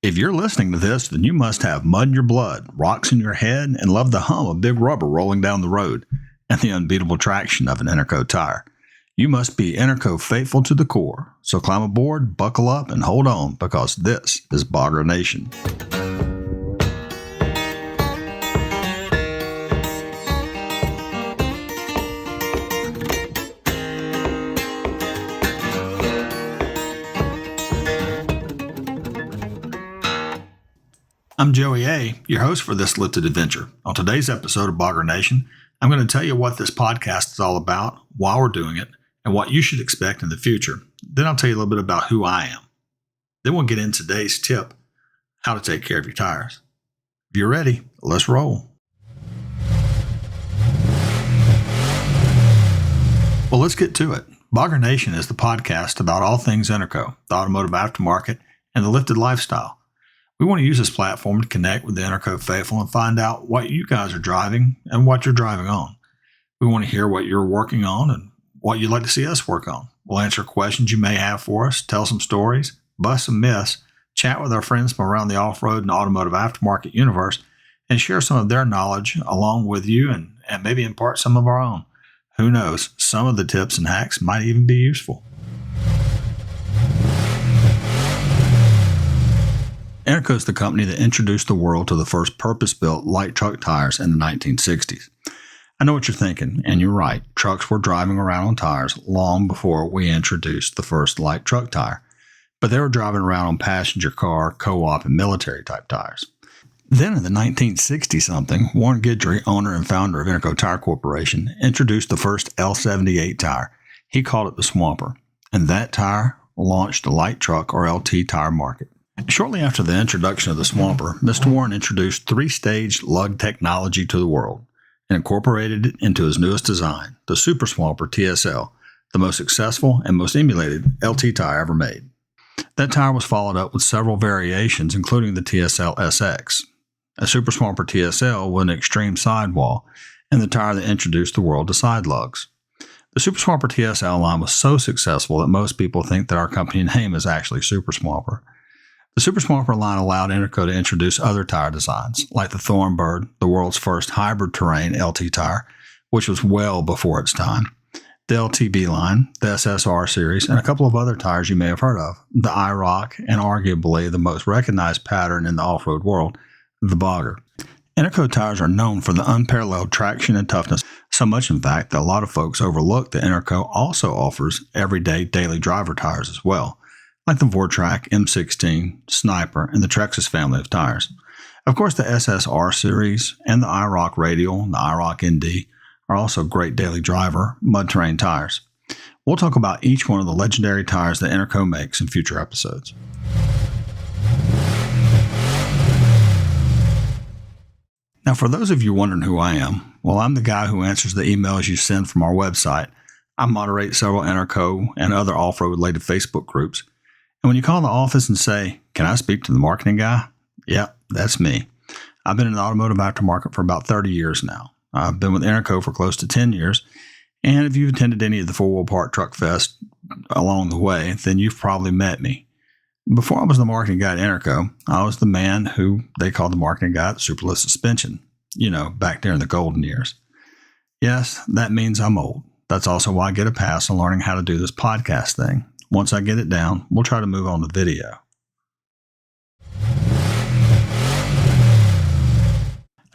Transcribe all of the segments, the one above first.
If you're listening to this, then you must have mud in your blood, rocks in your head, and love the hum of big rubber rolling down the road and the unbeatable traction of an Interco tire. You must be Interco faithful to the core. So climb aboard, buckle up, and hold on, because this is Bogger Nation. I'm Joey A., your host for this lifted adventure. On today's episode of Bogger Nation, I'm going to tell you what this podcast is all about, why we're doing it, and what you should expect in the future. Then I'll tell you a little bit about who I am. Then we'll get into today's tip, how to take care of your tires. If you're ready, let's roll. Well, let's get to it. Bogger Nation is the podcast about all things Interco, the automotive aftermarket, and the lifted lifestyle. We want to use this platform to connect with the Interco faithful and find out what you guys are driving and what you're driving on. We want to hear what you're working on and what you'd like to see us work on. We'll answer questions you may have for us, tell some stories, bust some myths, chat with our friends from around the off-road and automotive aftermarket universe, and share some of their knowledge along with you and maybe impart some of our own. Who knows, some of the tips and hacks might even be useful. Interco is the company that introduced the world to the first purpose-built light truck tires in the 1960s. I know what you're thinking, and you're right. Trucks were driving around on tires long before we introduced the first light truck tire. But they were driving around on passenger car, co-op, and military-type tires. Then in the 1960-something, Warren Guidry, owner and founder of Interco Tire Corporation, introduced the first L78 tire. He called it the Swamper, and that tire launched the light truck or LT tire market. Shortly after the introduction of the Swamper, Mr. Warren introduced three-stage lug technology to the world and incorporated it into his newest design, the Super Swamper TSL, the most successful and most emulated LT tire ever made. That tire was followed up with several variations, including the TSL SX, a Super Swamper TSL with an extreme sidewall, and the tire that introduced the world to side lugs. The Super Swamper TSL line was so successful that most people think that our company name is actually Super Swamper. The Super Swamper line allowed Interco to introduce other tire designs, like the Thornbird, the world's first hybrid terrain LT tire, which was well before its time, the LTB line, the SSR series, and a couple of other tires you may have heard of, the IROC, and arguably the most recognized pattern in the off-road world, the Bogger. Interco tires are known for the unparalleled traction and toughness, so much in fact that a lot of folks overlook that Interco also offers everyday daily driver tires as well, like the Vortrac, M16, Sniper, and the Trexus family of tires. Of course, the SSR series and the IROC Radial and the IROC ND are also great daily driver, mud terrain tires. We'll talk about each one of the legendary tires that Interco makes in future episodes. Now, for those of you wondering who I am, well, I'm the guy who answers the emails you send from our website. I moderate several Interco and other off-road related Facebook groups. And when you call the office and say, "Can I speak to the marketing guy?" Yep, that's me. I've been in the automotive aftermarket for about 30 years now. I've been with Interco for close to 10 years. And if you've attended any of the 4 Wheel Park Truck Fest along the way, then you've probably met me. Before I was the marketing guy at Interco, I was the man who they called the marketing guy at Superlift Suspension, back there in the golden years. Yes, that means I'm old. That's also why I get a pass on learning how to do this podcast thing. Once I get it down, we'll try to move on to video.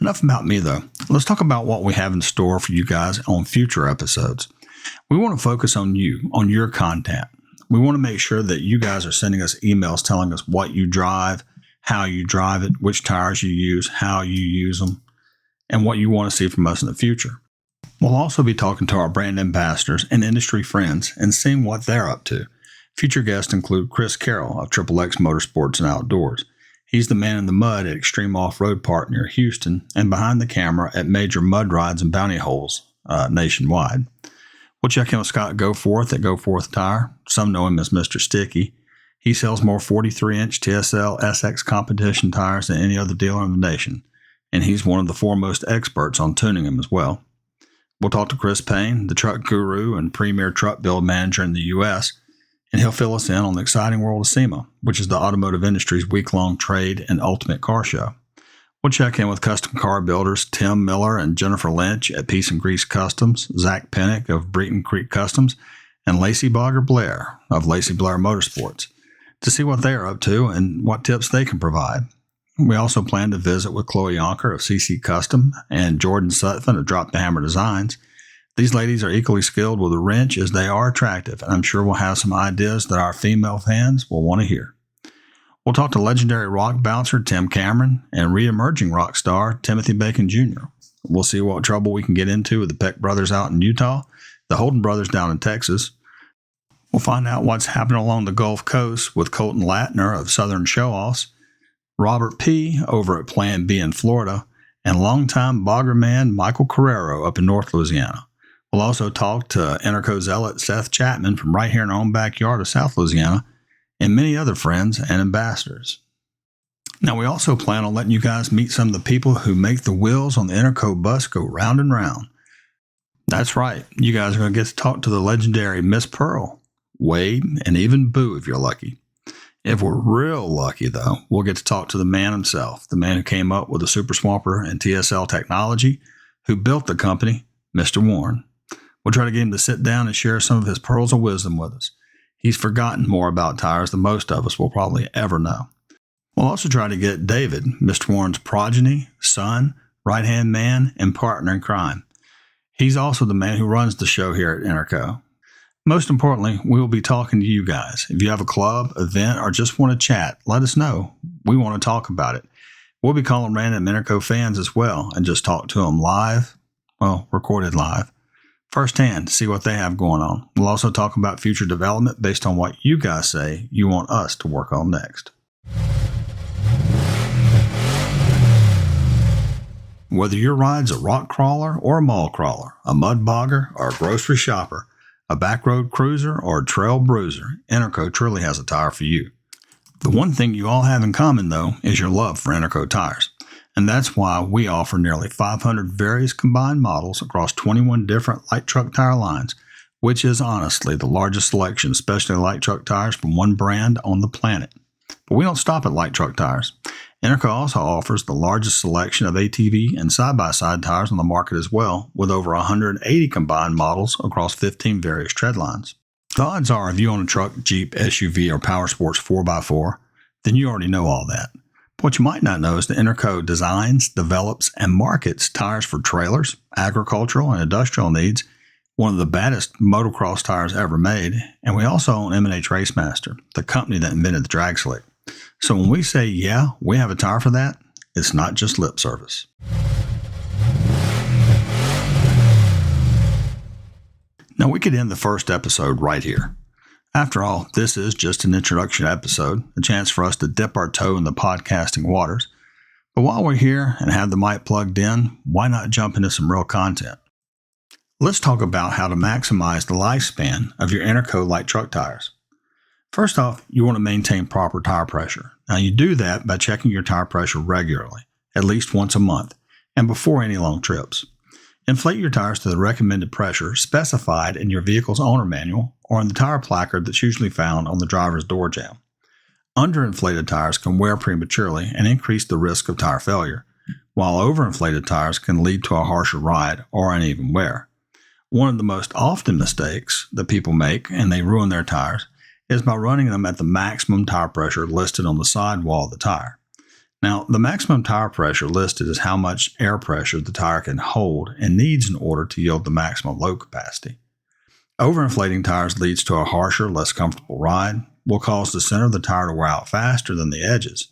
Enough about me, though. Let's talk about what we have in store for you guys on future episodes. We want to focus on you, on your content. We want to make sure that you guys are sending us emails telling us what you drive, how you drive it, which tires you use, how you use them, and what you want to see from us in the future. We'll also be talking to our brand ambassadors and industry friends and seeing what they're up to. Future guests include Chris Carroll of XXX Motorsports and Outdoors. He's the man in the mud at Extreme Off-Road Park near Houston and behind the camera at major mud rides and bounty holes nationwide. We'll check in with Scott Goforth at Goforth Tire. Some know him as Mr. Sticky. He sells more 43-inch TSL SX competition tires than any other dealer in the nation, and he's one of the foremost experts on tuning them as well. We'll talk to Chris Payne, the truck guru and premier truck build manager in the U.S., and he'll fill us in on the exciting world of SEMA, which is the automotive industry's week-long trade and ultimate car show. We'll check in with custom car builders Tim Miller and Jennifer Lynch at Peace and Grease Customs, Zach Pennick of Breton Creek Customs, and Lacey Bogger Blair of Lacey Blair Motorsports to see what they are up to and what tips they can provide. We also plan to visit with Chloe Yonker of CC Custom and Jordan Sutphin of Drop the Hammer Designs. These ladies are equally skilled with a wrench as they are attractive, and I'm sure we'll have some ideas that our female fans will want to hear. We'll talk to legendary rock bouncer Tim Cameron and re-emerging rock star Timothy Bacon Jr. We'll see what trouble we can get into with the Peck brothers out in Utah, the Holden brothers down in Texas. We'll find out what's happening along the Gulf Coast with Colton Latner of Southern Show-Offs, Robert P. over at Plan B in Florida, and longtime bogger man Michael Carrero up in North Louisiana. We'll also talk to Interco zealot Seth Chapman from right here in our own backyard of South Louisiana, and many other friends and ambassadors. Now, we also plan on letting you guys meet some of the people who make the wheels on the Interco bus go round and round. That's right, you guys are going to get to talk to the legendary Miss Pearl, Wade, and even Boo if you're lucky. If we're real lucky, though, we'll get to talk to the man himself, the man who came up with the Super Swamper and TSL technology, who built the company, Mr. Warren. We'll try to get him to sit down and share some of his pearls of wisdom with us. He's forgotten more about tires than most of us will probably ever know. We'll also try to get David, Mr. Warren's progeny, son, right-hand man, and partner in crime. He's also the man who runs the show here at Interco. Most importantly, we will be talking to you guys. If you have a club, event, or just want to chat, let us know. We want to talk about it. We'll be calling random Interco fans as well and just talk to them live, recorded live, firsthand to see what they have going on. We'll also talk about future development based on what you guys say you want us to work on next. Whether your ride's a rock crawler or a mall crawler, a mud bogger or a grocery shopper, a backroad cruiser or a trail bruiser, Interco truly has a tire for you. The one thing you all have in common, though, is your love for Interco tires. And that's why we offer nearly 500 various combined models across 21 different light truck tire lines, which is honestly the largest selection, especially light truck tires from one brand on the planet. But we don't stop at light truck tires. Interco also offers the largest selection of ATV and side-by-side tires on the market as well, with over 180 combined models across 15 various tread lines. The odds are if you own a truck, Jeep, SUV, or Powersports 4x4, then you already know all that. What you might not know is that Interco designs, develops, and markets tires for trailers, agricultural, and industrial needs, one of the baddest motocross tires ever made, and we also own M&H Racemaster, the company that invented the drag slick. So when we say, yeah, we have a tire for that, it's not just lip service. Now, we could end the first episode right here. After all, this is just an introduction episode, a chance for us to dip our toe in the podcasting waters. But while we're here and have the mic plugged in, why not jump into some real content? Let's talk about how to maximize the lifespan of your Interco light truck tires. First off, you want to maintain proper tire pressure. Now, you do that by checking your tire pressure regularly, at least once a month, and before any long trips. Inflate your tires to the recommended pressure specified in your vehicle's owner manual or in the tire placard that's usually found on the driver's door jamb. Underinflated tires can wear prematurely and increase the risk of tire failure, while overinflated tires can lead to a harsher ride or uneven wear. One of the most often mistakes that people make, and they ruin their tires, is by running them at the maximum tire pressure listed on the sidewall of the tire. Now, the maximum tire pressure listed is how much air pressure the tire can hold and needs in order to yield the maximum load capacity. Overinflating tires leads to a harsher, less comfortable ride, will cause the center of the tire to wear out faster than the edges,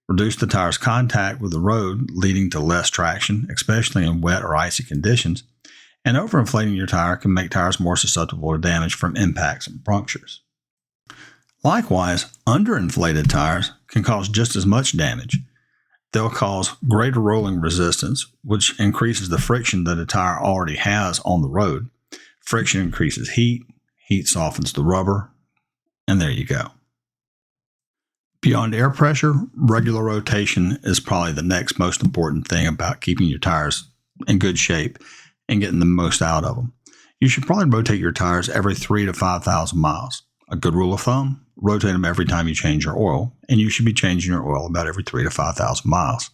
reduce the tire's contact with the road, leading to less traction, especially in wet or icy conditions, and overinflating your tire can make tires more susceptible to damage from impacts and punctures. Likewise, underinflated tires can cause just as much damage. They'll cause greater rolling resistance, which increases the friction that a tire already has on the road. Friction increases heat softens the rubber, and there you go. Beyond air pressure, regular rotation is probably the next most important thing about keeping your tires in good shape and getting the most out of them. You should probably rotate your tires every 3,000 to 5,000 miles. A good rule of thumb, rotate them every time you change your oil, and you should be changing your oil about every 3,000 to 5,000 miles.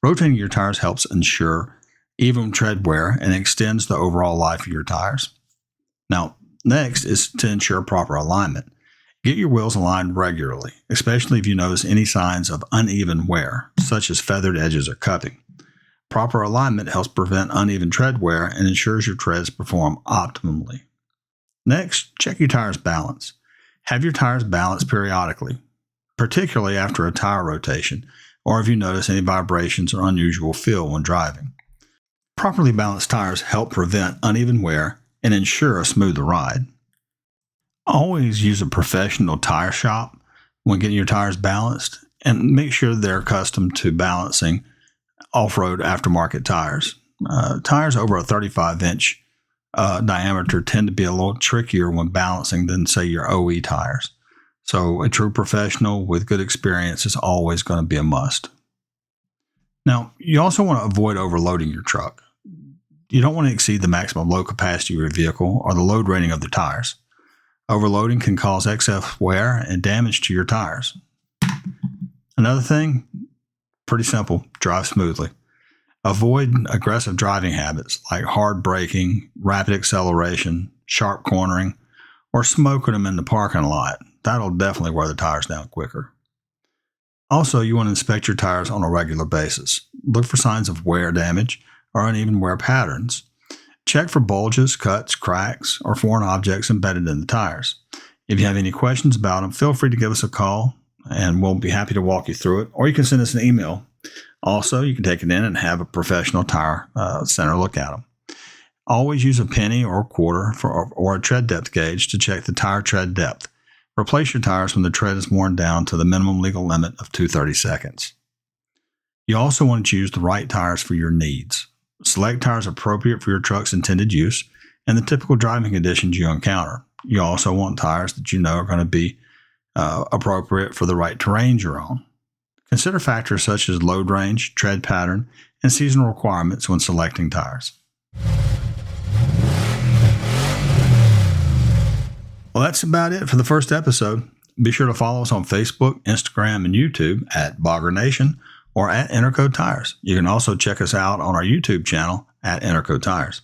Rotating your tires helps ensure even tread wear and extends the overall life of your tires. Now, next is to ensure proper alignment. Get your wheels aligned regularly, especially if you notice any signs of uneven wear, such as feathered edges or cupping. Proper alignment helps prevent uneven tread wear and ensures your treads perform optimally. Next, check your tires' balance. Have your tires balanced periodically, particularly after a tire rotation, or if you notice any vibrations or unusual feel when driving. Properly balanced tires help prevent uneven wear and ensure a smoother ride. Always use a professional tire shop when getting your tires balanced, and make sure they're accustomed to balancing off-road aftermarket tires. Tires over a 35-inch diameter tend to be a little trickier when balancing than, say, your OE tires. So a true professional with good experience is always going to be a must. Now, you also want to avoid overloading your truck. You don't want to exceed the maximum load capacity of your vehicle or the load rating of the tires. Overloading can cause excess wear and damage to your tires. Another thing, pretty simple, drive smoothly. Avoid aggressive driving habits like hard braking, rapid acceleration, sharp cornering, or smoking them in the parking lot. That'll definitely wear the tires down quicker. Also, you want to inspect your tires on a regular basis. Look for signs of wear damage or uneven wear patterns. Check for bulges, cuts, cracks, or foreign objects embedded in the tires. If you have any questions about them, feel free to give us a call, and we'll be happy to walk you through it, or you can send us an email. Also, you can take it in and have a professional tire center look at them. Always use a penny or a quarter or a tread depth gauge to check the tire tread depth. Replace your tires when the tread is worn down to the minimum legal limit of 2/32. You also want to choose the right tires for your needs. Select tires appropriate for your truck's intended use and the typical driving conditions you encounter. You also want tires that you know are going to be appropriate for the right terrain you're on. Consider factors such as load range, tread pattern, and seasonal requirements when selecting tires. Well, that's about it for the first episode. Be sure to follow us on Facebook, Instagram, and YouTube at Bogger Nation or at Interco Tires. You can also check us out on our YouTube channel at Interco Tires.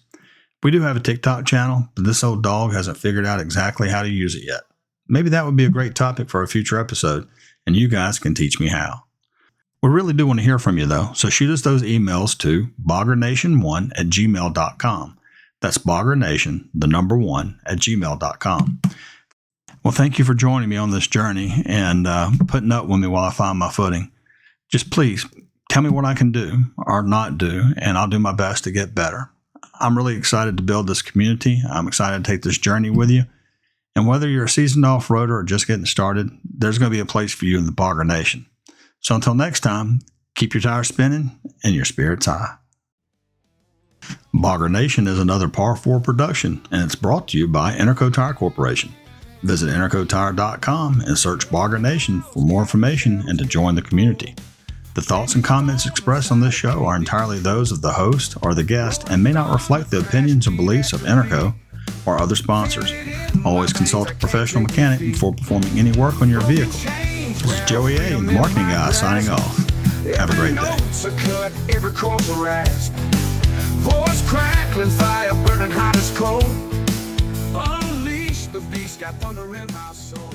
We do have a TikTok channel, but this old dog hasn't figured out exactly how to use it yet. Maybe that would be a great topic for a future episode, and you guys can teach me how. We really do want to hear from you, though, so shoot us those emails to boggernation1@gmail.com. That's boggernation, the number 1, @gmail.com. Well, thank you for joining me on this journey and putting up with me while I find my footing. Just please tell me what I can do or not do, and I'll do my best to get better. I'm really excited to build this community. I'm excited to take this journey with you. And whether you're a seasoned off-roader or just getting started, there's going to be a place for you in the Bogger Nation. So until next time, keep your tires spinning and your spirits high. Bogger Nation is another Par 4 production, and it's brought to you by Interco Tire Corporation. Visit intercotire.com and search Bogger Nation for more information and to join the community. The thoughts and comments expressed on this show are entirely those of the host or the guest and may not reflect the opinions or beliefs of Interco or other sponsors. Always consult a professional mechanic before performing any work on your vehicle. This is Joey A., the marketing guy, signing off. Have a great day. Voice crackling, fire burning hot as coal. Unleash the beast, got thunder in my soul.